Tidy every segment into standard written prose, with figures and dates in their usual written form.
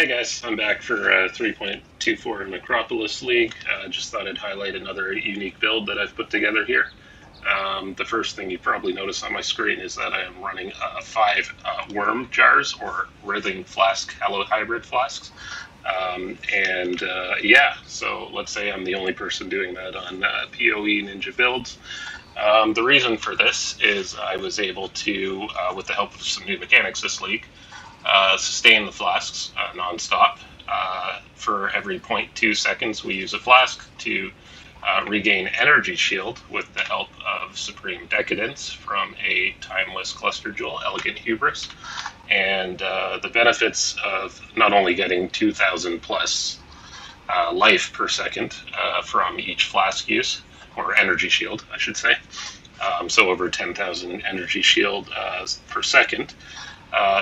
Hey guys, I'm back for 3.24 Necropolis League. Just thought I'd highlight another unique build that I've put together here. The first thing you probably notice on my screen is that I am running 5 worm jars, or writhing flask hybrid flasks. Yeah, so let's say I'm the only person doing that on PoE Ninja builds. The reason for this is I was able to, with the help of some new mechanics this league, sustain the flasks non-stop. For every 0.2 seconds we use a flask to regain energy shield with the help of Supreme Decadence from a timeless cluster jewel, Elegant Hubris. And the benefits of not only getting 2,000 plus life per second from each flask use, or energy shield, I should say. So over 10,000 energy shield per second.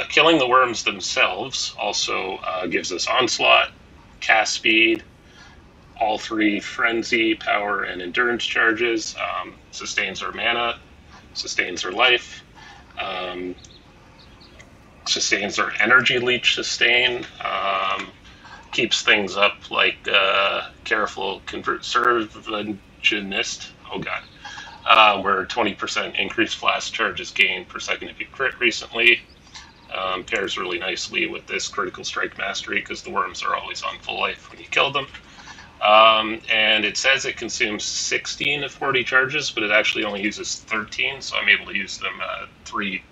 Killing the worms themselves also gives us onslaught, cast speed, all 3 frenzy, power, and endurance charges, sustains our mana, sustains our life, sustains our energy leech sustain, keeps things up like careful conservationist, oh god, where 20% increased flask charges gained per second if you crit recently. Pairs really nicely with this critical strike mastery because the worms are always on full life when you kill them. And it says it consumes 16 of 40 charges, but it actually only uses 13, so I'm able to use them three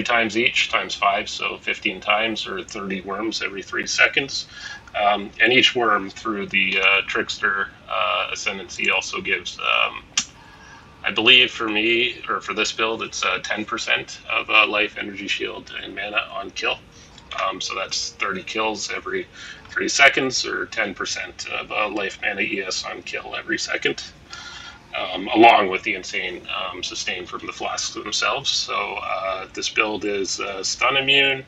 times each, times 5, so 15 times, or 30 worms every 3 seconds. And each worm through the Trickster Ascendancy also gives, I believe for me, or for this build, it's 10% of life, energy shield, and mana on kill. So that's 30 kills every 3 seconds, or 10% of life, mana, ES on kill every second, along with the insane sustain from the flasks themselves. So this build is stun immune,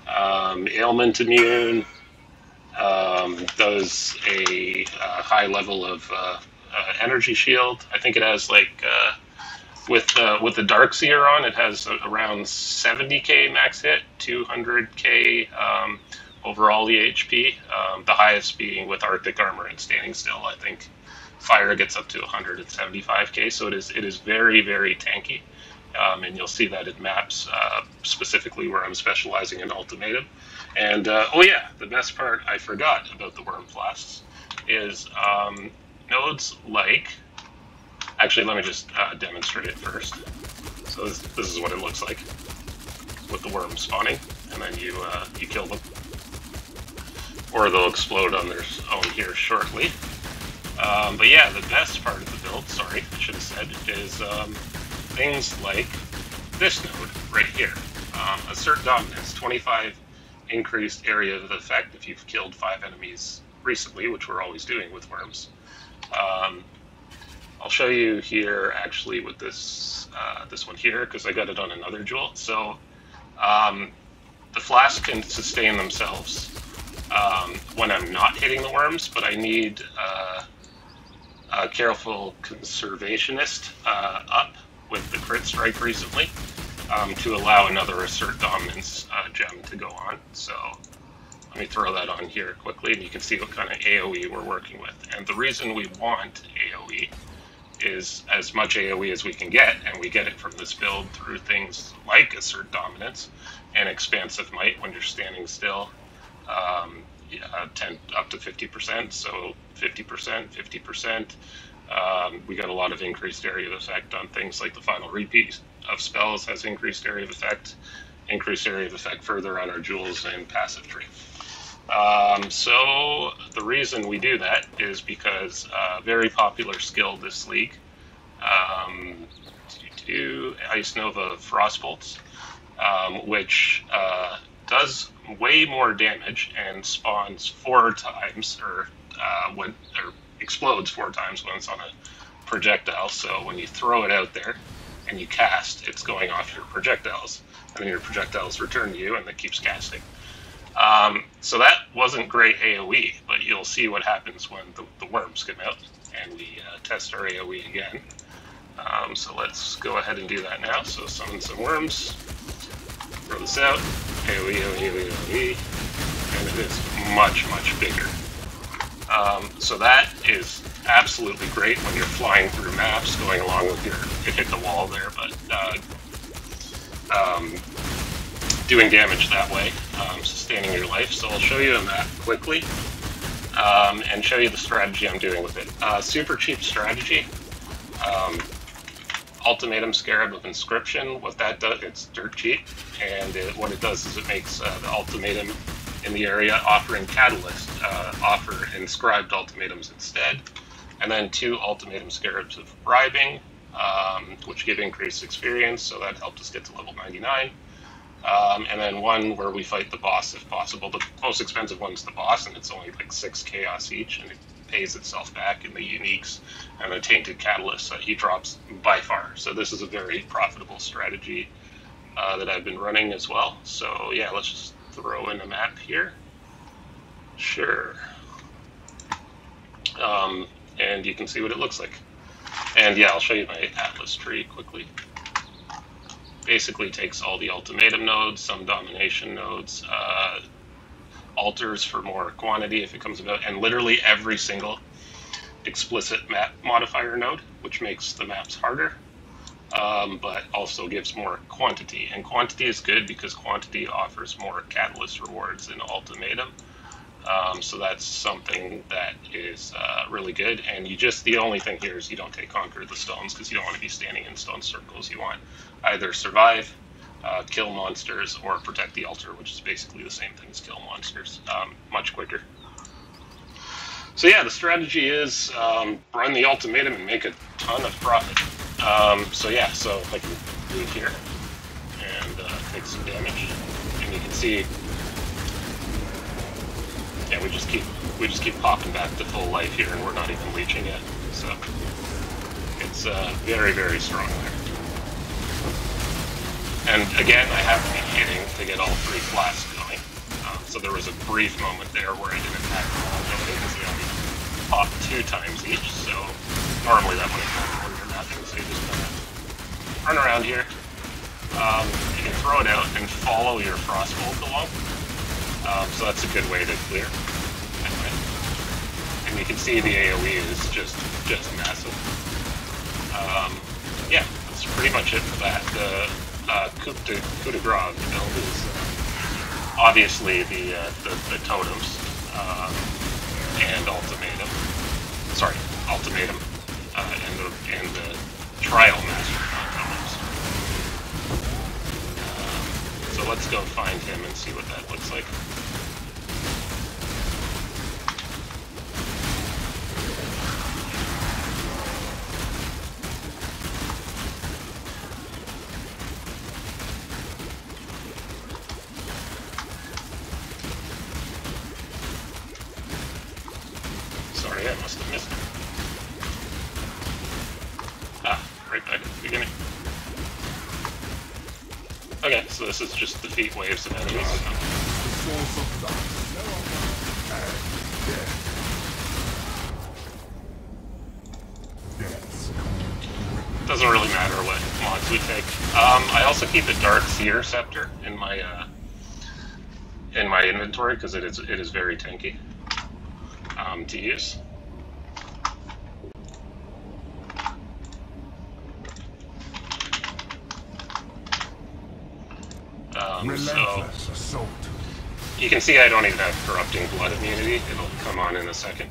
ailment immune, does a high level of energy shield. I think it has like with the Dark Seer on, it has around 70k max hit, 200k overall EHP. The highest being with Arctic Armor and Standing Still. I think Fire gets up to 175k, so it is very, very tanky. And you'll see that it maps specifically where I'm specializing in ultimatum. And oh yeah, the best part I forgot about the worm flasks is nodes like, actually let me just demonstrate it first. So this is what it looks like with the worms spawning, and then you kill them, or they'll explode on their own here shortly. But yeah, the best part of the build, sorry, I should have said, is things like this node right here. Assert Dominance, 25 increased area of effect if you've killed 5 enemies recently, which we're always doing with worms. I'll show you here actually with this this one here, because I got it on another jewel. So the flasks can sustain themselves when I'm not hitting the worms, but I need a careful conservationist up with the crit strike recently to allow another assert dominance gem to go on. So let me throw that on here quickly, and you can see what kind of AoE we're working with. And the reason we want AoE is as much AoE as we can get, and we get it from this build through things like Assert Dominance and Expansive Might when you're standing still, 10 up to 50%, so 50%, 50%. We got a lot of increased area of effect on things like the Final Repeat of Spells has increased area of effect, increased area of effect further on our jewels and passive tree. So the reason we do that is because very popular skill this league, Ice Nova of FrostBolts, which does way more damage and spawns 4 times, or explodes 4 times when it's on a projectile. So when you throw it out there and you cast, it's going off your projectiles, and then your projectiles return to you, and it keeps casting. So that wasn't great AoE, but you'll see what happens when the worms come out, and we test our AoE again. So let's go ahead and do that now. So summon some worms, throw this out, AoE, AoE, AoE, AoE. and it is much, much bigger. So that is absolutely great when you're flying through maps, going along with your, it hit the wall there, but doing damage that way, sustaining your life. So I'll show you a map quickly, and show you the strategy I'm doing with it. Super cheap strategy. Ultimatum Scarab of Inscription. What that does, it's dirt cheap, and what it does is it makes the ultimatum in the area offering catalyst offer inscribed ultimatums instead, and then 2 ultimatum scarabs of bribing, which give increased experience, so that helped us get to level 99. And then 1 where we fight the boss if possible. The most expensive one's the boss, and it's only like 6 chaos each, and it pays itself back in the uniques and the tainted catalyst that he drops by far. So this is a very profitable strategy that I've been running as well. So yeah, let's just throw in a map here. Sure. And you can see what it looks like. And yeah, I'll show you my Atlas tree quickly. Basically takes all the ultimatum nodes, some domination nodes, altars for more quantity if it comes about, and literally every single explicit map modifier node, which makes the maps harder, but also gives more quantity. And quantity is good because quantity offers more catalyst rewards in ultimatum. So that's something that is really good. And you just, the only thing here is you don't take Conquer the Stones, because you don't want to be standing in stone circles. You want either survive, kill monsters, or protect the altar, which is basically the same thing as kill monsters, much quicker. So yeah, the strategy is run the ultimatum and make a ton of profit. So yeah, so if I can move here and take some damage, and you can see, yeah, we just keep popping back to full life here, and we're not even leeching yet. So it's very, very strong there. And again, I have to be hitting to get all 3 flasks going. So there was a brief moment there where I didn't attack because they only pop 2 times each. So normally that would have happened when you're nothing. So you just kind of run around here. You can throw it out and follow your FrostBolt along. So that's a good way to clear. Anyway. And you can see the AoE is just massive. Yeah, that's pretty much it for that. Coup de grace build is obviously the totems and ultimatum. Sorry, ultimatum and the trial master totems. So let's go find him and see what that looks like. Sorry, I must have missed it. Ah, right back at the beginning. Okay, so this is just defeat waves of enemies. Doesn't really matter what mods we take. I also keep a Dark Seer Scepter in my inventory because it is very tanky to use. So you can see I don't even have Corrupting Blood immunity. It'll come on in a second.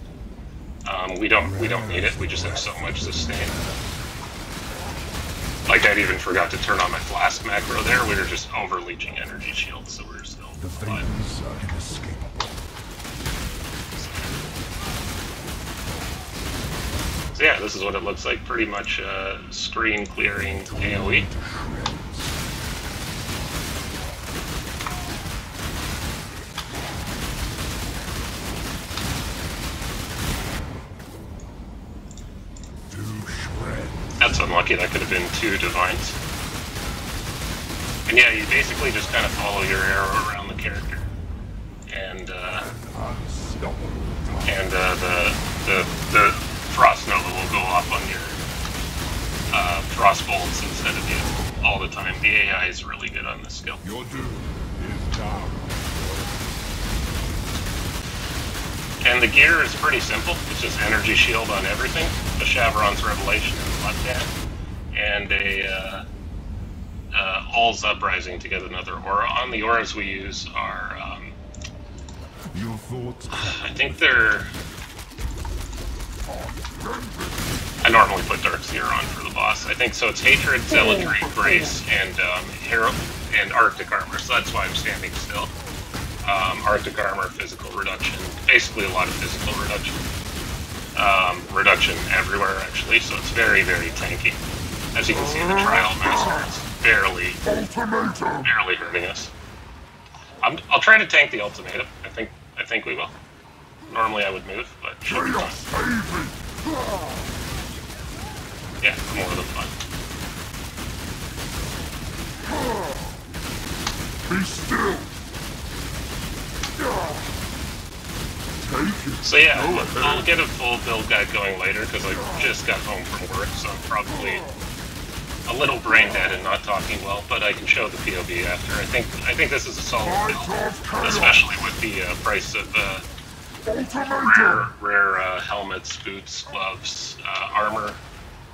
We don't need it. We just have so much sustain. Like, I even forgot to turn on my flask macro there. We were just over leeching energy shields, so we're still alive. So yeah, this is what it looks like. Pretty much screen clearing AoE. That's unlucky, that could have been 2 divines. And yeah, you basically just kind of follow your arrow around the character. And the Frost Nova will go off on your FrostBolts instead of you all the time. The AI is really good on this skill. Your doom is down. And the gear is pretty simple. It's just energy shield on everything. The Shavron's Revelation in the left hand, and a All's Uprising to get another aura. On the auras we use are, Your thoughts. I think they're... I normally put Darkseer on for the boss. I think so. It's Hatred, Zealotry, Grace, and Hero and Arctic Armor. So that's why I'm standing still. Arctic Armor, physical reduction, basically a lot of physical reduction. Reduction everywhere actually, so it's very, very tanky. As you can see, the Trial Master is barely hurting us. I'll try to tank the ultimatum. I think we will. Normally I would move, but should be fine. Yeah, more than fun. Be still. So yeah, I'll get a full build guide going later because I just got home from work, so I'm probably a little brain dead and not talking well. But I can show the POV after. I think this is a solid build, especially with the price of rare helmets, boots, gloves, armor,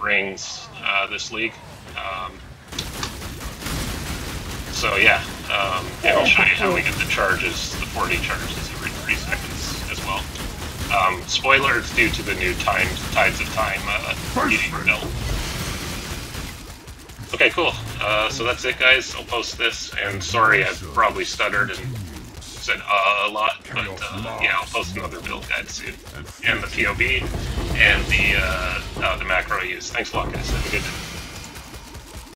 rings. This league. So yeah, and I'll show you how we get the charges, the 40 charges every 3 seconds as well. Spoiler, it's due to the new Tides of Time eating build. Okay, cool. So that's it, guys. I'll post this, and sorry I probably stuttered and said a lot, but yeah, I'll post another build guide soon. And the POV, and the macro I use. Thanks a lot, guys. Have a good day.